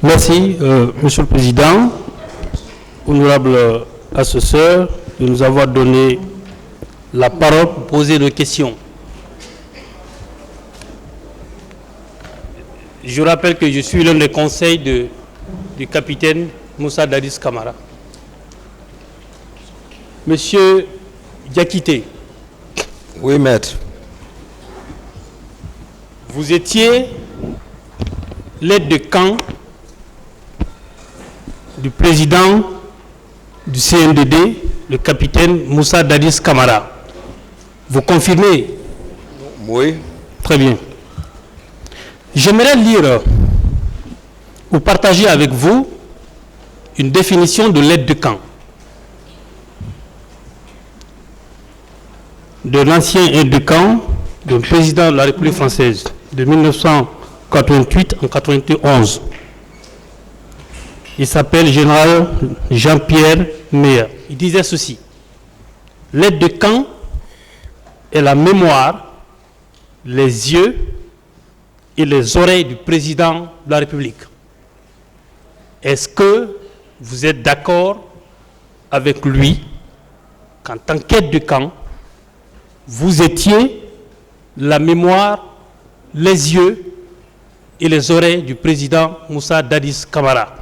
Merci, Monsieur le Président, honorable assesseur, de nous avoir donné la parole pour poser des questions. Je rappelle que je suis l'un des conseils du capitaine Moussa Dadis Camara. Monsieur Diakité. Oui, maître. Vous étiez l'aide de camp du président du CNDD, le capitaine Moussa Dadis Camara. Vous confirmez? Oui. Très bien. J'aimerais lire ou partager avec vous une définition de l'aide de camp de l'ancien aide de camp du président de la République française de 1988 en 91. Il s'appelle général Jean-Pierre Meyer. Il disait ceci: l'aide de camp est la mémoire, les yeux et les oreilles du président de la République. Est-ce que vous êtes d'accord avec lui qu'en tant qu'aide de camp, vous étiez la mémoire, les yeux et les oreilles du président Moussa Dadis Camara?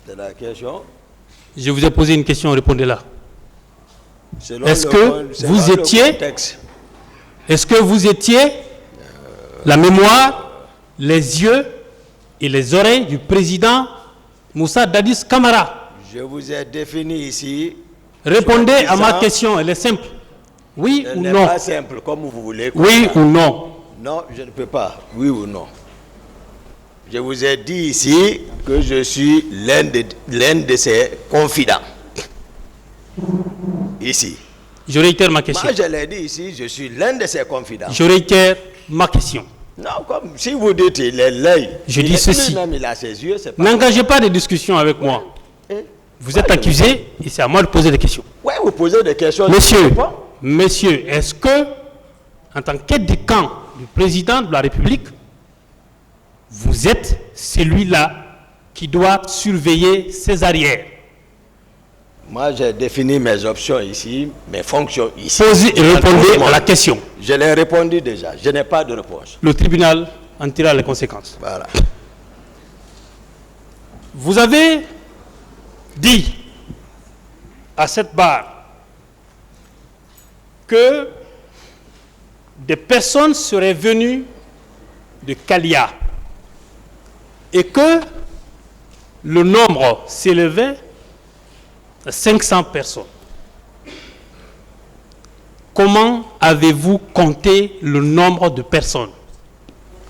C'est la question. Je vous ai posé une question, répondez-la. Est-ce que vous étiez la mémoire, les yeux et les oreilles du président Moussa Dadis Camara? Je vous ai défini ici. Répondez à ma question, elle est simple. Oui ou non? Elle n'est pas simple, comme vous voulez. Oui ou non? Non, je ne peux pas. Oui ou non? Je vous ai dit ici que je suis l'un de ses confidents. Ici. Je réitère ma question. Moi, je l'ai dit ici, je suis l'un de ses confidents. Je réitère ma question. Non, comme si vous dites il est l'œil. Je dis ceci. Il a ses yeux, c'est pas. N'engagez pas de discussion avec moi. Vous êtes accusé et c'est à moi de poser des questions. Oui, vous posez des questions. Monsieur, est-ce que, en tant qu'aide de camp du président de la République, vous êtes celui-là qui doit surveiller ses arrières? Moi, j'ai défini mes options ici, mes fonctions ici. Posez et répondez à la question. Je l'ai répondu déjà. Je n'ai pas de réponse. Le tribunal en tirera les conséquences. Voilà. Vous avez dit à cette barre que des personnes seraient venues de Kalia et que le nombre s'élevait à 500 personnes. Comment avez-vous compté le nombre de personnes?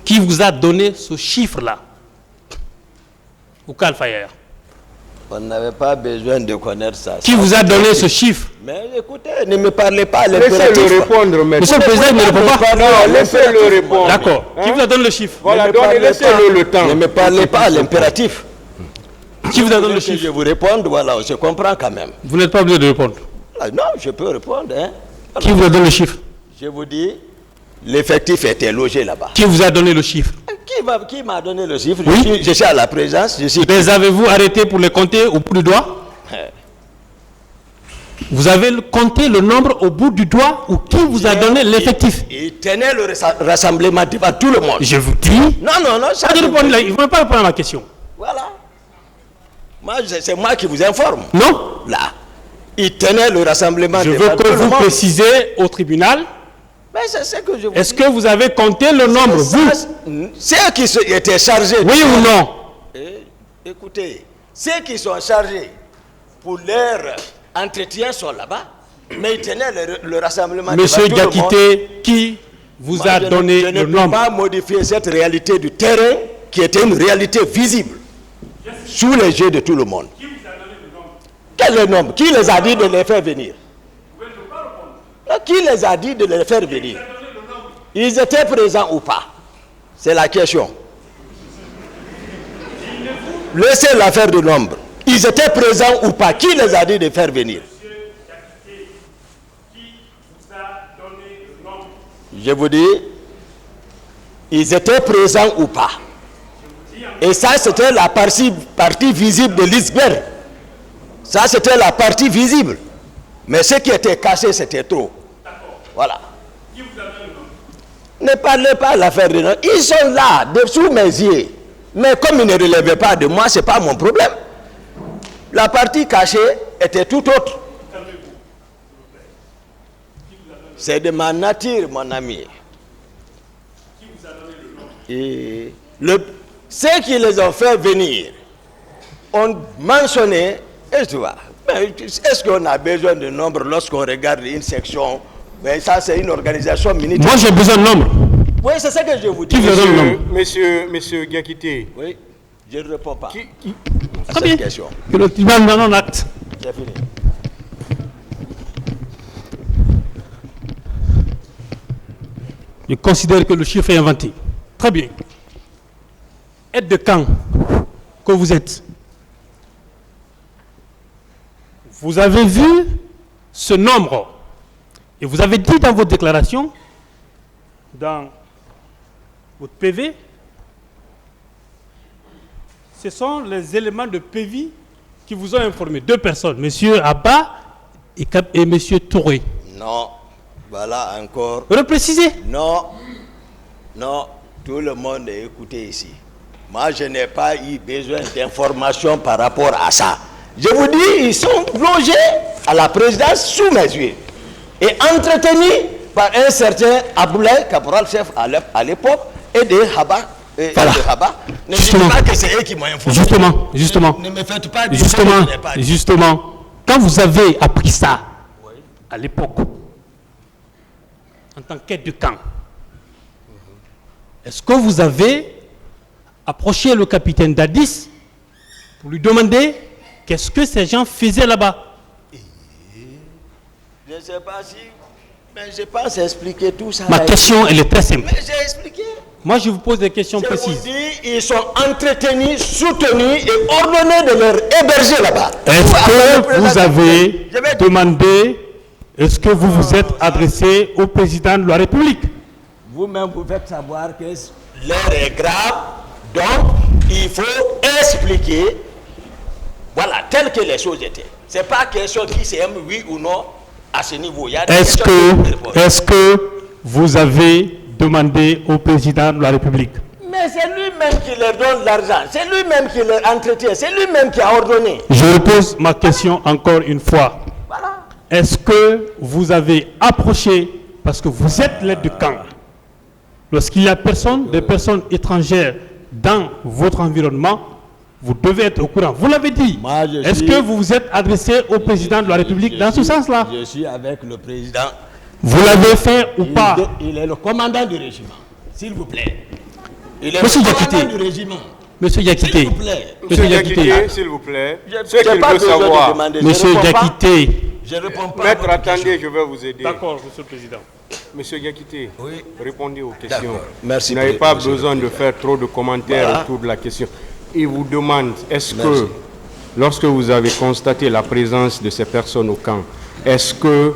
Qui vous a donné ce chiffre-là? Oukal Fayer. On n'avait pas besoin de connaître ça. Qui vous a donné ce chiffre? Mais écoutez, ne me parlez pas. Laissez-le répondre, Monsieur le Président ne répond pas. Non, laissez-le répondre. D'accord. Qui vous a donné le chiffre? Voilà, laissez-le le temps. Ne me parlez pas à l'impératif. Qui vous a donné le chiffre? Je vous réponds, voilà, on se comprend quand même. Vous n'êtes pas obligé de répondre. Non, je peux répondre. Hein. Voilà. Qui vous a donné le chiffre? Je vous dis, l'effectif était logé là-bas. Qui vous a donné le chiffre? Qui m'a donné le chiffre? Oui. Je suis à la présence. Les avez-vous arrêtés pour les compter au bout du doigt? Vous avez compté le nombre au bout du doigt ou qui vous a donné l'effectif? Il tenait le rassemblement devant tout le monde. Je vous dis. Non, ça. Il ne faut pas répondre à ma question. Voilà. C'est moi qui vous informe. Non. Là. Il tenait le rassemblement devant tout le monde. Je veux que vous précisez au tribunal. Mais c'est ce que je vous Est-ce que vous avez compté le nombre, vous? Ceux qui étaient chargés. Oui ou non? Écoutez, ceux qui sont chargés pour leur entretien sont là-bas, mais ils tenaient le rassemblement. Monsieur Diakité, qui vous a donné le nombre? Je ne peux pas modifier cette réalité du terrain qui était une réalité visible sous les yeux de tout le monde. Qui vous a donné le nombre? Quel est le nombre? Qui les a dit de les faire venir? Qui les a dit de les faire venir? Ils étaient présents ou pas? C'est la question. Laissez l'affaire du nombre. Ils étaient présents ou pas? Qui les a dit de faire venir? Qui vous a donné le nombre? Je vous dis, ils étaient présents ou pas. Et ça, c'était la partie visible de l'iceberg. Ça, c'était la partie visible. Mais ce qui était caché, c'était trop. Voilà. Ne parlez pas de l'affaire de nom. Ils sont là, dessous mes yeux. Mais comme ils ne relevaient pas de moi, ce n'est pas mon problème. La partie cachée était tout autre. C'est de ma nature, mon ami. Et ceux qui les ont fait venir ont mentionné, est-ce qu'on a besoin de nombre lorsqu'on regarde une section? Mais ça, c'est une organisation militaire. Moi, j'ai besoin de nombre. Oui, c'est ça que je vous dis. Qui veut donner le nombre? Monsieur Diakité. Oui, je ne réponds pas à Très bien. cette question. Que le tribunal donne un acte. J'ai fini. Je considère que le chiffre est inventé. Très bien. Aide de camp que vous êtes. Vous avez vu ce nombre et vous avez dit dans votre déclaration, dans votre PV, ce sont les éléments de PV qui vous ont informé. 2 personnes, M. Abba et M. Touré. Non, voilà encore. Reprécisez. Non, non, tout le monde est écouté ici. Moi, je n'ai pas eu besoin d'informations par rapport à ça. Je vous dis, ils sont logés à la présidence sous mes yeux et entretenus par un certain Aboulaye, caporal-chef à l'époque, et de Haba. Voilà. Ne dites pas que c'est eux qui m'ont informé. Justement. Ne me faites pas dire que je n'ai pas dit. Justement, quand vous avez appris ça, à l'époque, en tant qu'aide de camp, est-ce que vous avez approché le capitaine Dadis pour lui demander qu'est-ce que ces gens faisaient là-bas? Je ne sais pas si... Mais je pense expliquer tout ça. Ma question, elle est très simple. Mais j'ai expliqué. Moi, je vous pose des questions Je précises. vous dis, ils sont entretenus, soutenus et ordonnés de leur héberger là-bas. Est-ce que vous avez demandé, est-ce que vous vous êtes adressé au président de la République? Vous-même, vous faites savoir que l'heure est grave, donc il faut expliquer, voilà, tel que les choses étaient. Ce n'est pas question qui s'aime, oui ou non, à ce niveau. Est-ce que vous avez demandé au président de la République? Mais c'est lui-même qui leur donne l'argent, c'est lui-même qui leur entretient, c'est lui-même qui a ordonné. Je repose ma question encore une fois. Voilà. Est-ce que vous avez approché, parce que vous êtes l'aide de camp, lorsqu'il y a des personnes étrangères dans votre environnement, vous devez être au courant. Vous l'avez dit. Est-ce que vous vous êtes adressé au président de la République dans ce sens-là? Je suis avec le président. Vous l'avez fait ou pas? Il est le commandant du régiment, s'il vous plaît. Il est Monsieur le commandant Diakité. du régiment. Monsieur Diakité. S'il vous plaît. Monsieur Diakité, s'il vous plaît. Ce J'ai qu'il pas veut besoin de savoir. demander. Monsieur Diakité. Je réponds pas. Maître, à votre attendez, question. je vais vous aider. D'accord, monsieur le président. Monsieur Diakité, Oui. répondez aux questions. D'accord. Merci, Vous n'avez pas monsieur le besoin de président. faire trop de commentaires Voilà. autour de la question. Il vous demande, est-ce Merci. que, lorsque vous avez constaté la présence de ces personnes au camp, est-ce que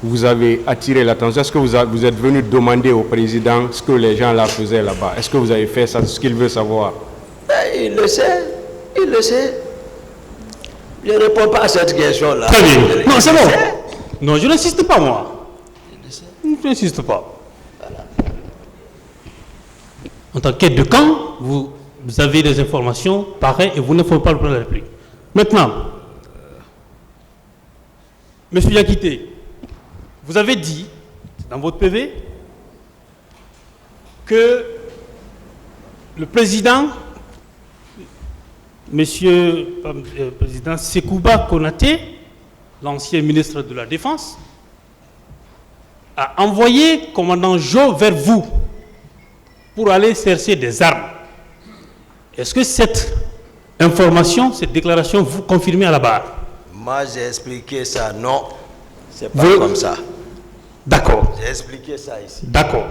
vous avez attiré l'attention? Est-ce que vous êtes venu demander au président ce que les gens là faisaient là-bas? Est-ce que vous avez fait ça, ce qu'il veut savoir? Ben, il le sait. Il le sait. Je ne réponds pas à cette question-là. Très bien. Il Non, c'est le bon. sait. Non, je n'insiste pas, moi. Je n'insiste pas. En tant qu'aide de camp, vous avez des informations pareilles et vous ne faites pas le plan de la République. Maintenant, monsieur Diakité, vous avez dit dans votre PV que le président, monsieur président Sekouba Konaté, l'ancien ministre de la Défense, a envoyé commandant Jo vers vous pour aller chercher des armes. Est-ce que cette information, cette déclaration, vous confirmez à la barre? Moi, j'ai expliqué ça. Non, c'est pas Vous- comme ça. D'accord, J'ai expliqué ça ici. d'accord.